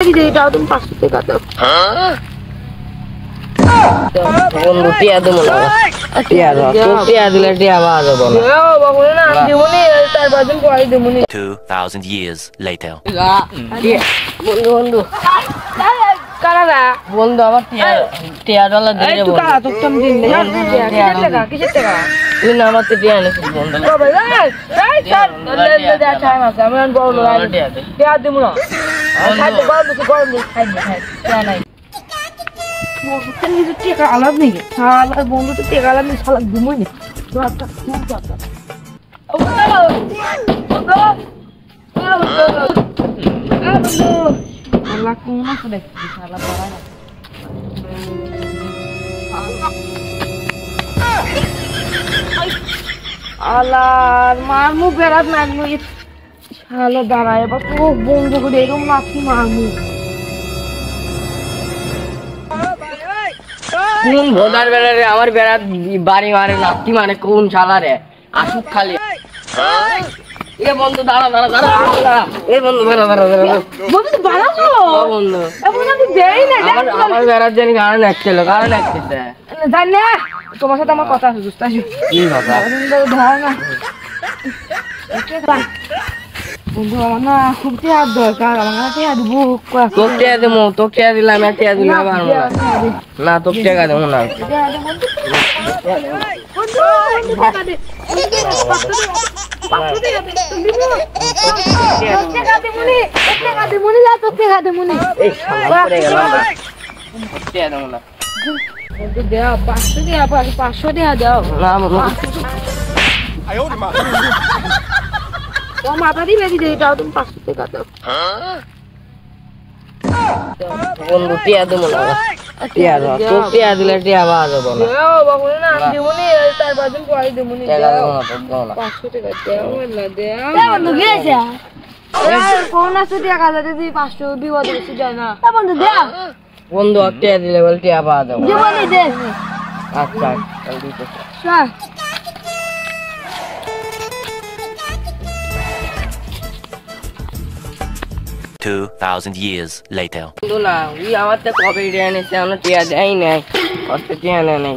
এটাও তুমি 500 টাকা দাও। বন্ধু টিয়া দেবো না, টিয়া দাও, টিয়া দিলে টিয়া পাওয়া যাবে না। বাবু না দেবনি, তার বাদন পরে দেবনি। 2000 years later. বন্ধু বন্ধু কারা বন্ধু আমার টিয়া ডলার দিয়ে দেবো। তুই কারা তোর টাম দিন দে। কিসের টাকা কিসের টাকা? তুই না আমার টিয়া এনেছিস বন্ধু। বাবা এই স্যার লে দে টাইম আছে আমি আন বড় লড়াই টিয়া দেবো না। খাইতে গরম দিই খাই টিয়া নাই। বন্ধু নিজে টিয়া আলাদা নেই শালা বন্ধু তো টিয়া আলাদা নেই শালা দিমই না। দরটা খুব দরটা। ও বন্ধু আল্লাহ কোন আছে দেখছি শালা পড়া না। আল্লাহ মারমু বেরাত মারমু শালা দাঁড়ায় বা তো বন্ধু করে এরকম নাকি মারমু। কোন ভোদার বেড়া রে আমার বেড়াত বাড়ি মারে নাকি মানে কোন শালা রে আসুক খালি। এ বন্ধু দাঁড়া দাঁড়া দাঁড়া দাঁড়া এ বন্ধু দাঁড়া দাঁড়া দাঁড়া বন্ধু বাড়াবো বন্ধু এখন আমি দেই না আমার বেড়াত জানি কারণ একছিল কারণ একছে জানি না তোমার সাথে আমার কথা আছে বুঝতে আসি কি কথা ধর না বন্ধু আমার না খুব টিয়া দরকার আমার টিয়া দিব তোকে টিয়া দেবো তোকে টিয়া দিলাম টিয়া দিলাম না তোকে টিয়া দেবো না মাথা দিবে এটাও তুমি 500 টাকা দাও। বন্ধু টিয়া দেবো না, টিয়া দাও তোর টিয়া দিলে টিয়া পাওয়া যাবে না। বাবু না দেবনি তার বাদন পরে দেবনি। 500 টাকা দাও না দাও বন্ধু গেছে কোন আছে টাকা দিতে তুই 500 বিপদ বেশি যায় না বন্ধু দাও বন্ধু টিয়া দিলে বল টিয়া পাওয়া যাবে দেবনি দে। আচ্ছা চল দিতে চল 2000 years later. বন্ধু না ওই আমার তো কবে এনেছে আমরা টিয়া দেয় নাই কত টিয়া নেয় নাই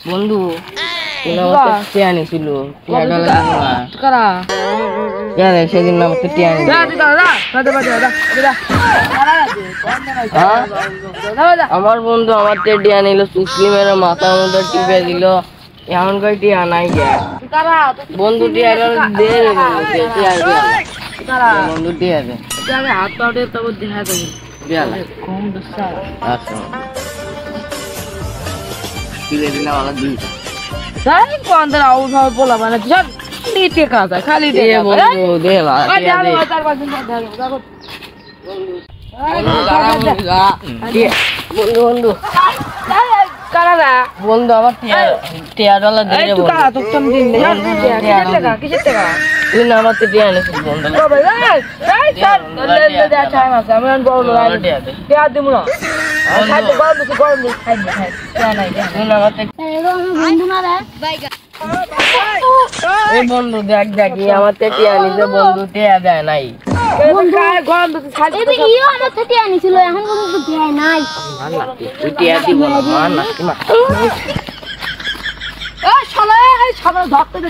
বন্ধু টিয়া নিয়েছিল টিয়া ডলার কারা সেদিন আমাকে টিয়া আমার বন্ধু আমার টিয়া নিল সুসলি মেরে মাথার মধ্যে টিপে দিল এমন করে টিয়া নাই বন্ধু টিয়া দে বন্ধু টিয়া দে হাত পাউডে তবে দেখা দেবো কম আচ্ছা দিলে দিলাম আলাদা দিন জানি কোন ধর আউট হবে বলা মানে সব নিতে কাজা খালি দে বন্ধু দে বন্ধু বন্ধু কারা বন্ধু আমার টিয়া ডলার দিয়ে দেবো তোর টাম দিন কিসের টাকা কিসের টাকা তুই না আমার টিয়া এনেছিস বন্ধু টাইম আছে আমি বড় লড়াই টিয়া দেবো না খাইতে গরম দিই খাই টিয়া নাই বন্ধু না এই বন্ধু দেখ দেখি আমার টিয়া নিছে বন্ধু টিয়া দেয় নাই গরম দিতে খাইতে আমার টিয়া আনিছিল এখন বন্ধু টিয়া নাই তুই টিয়া দিব না মার না শালা এই শালা ধরতে দে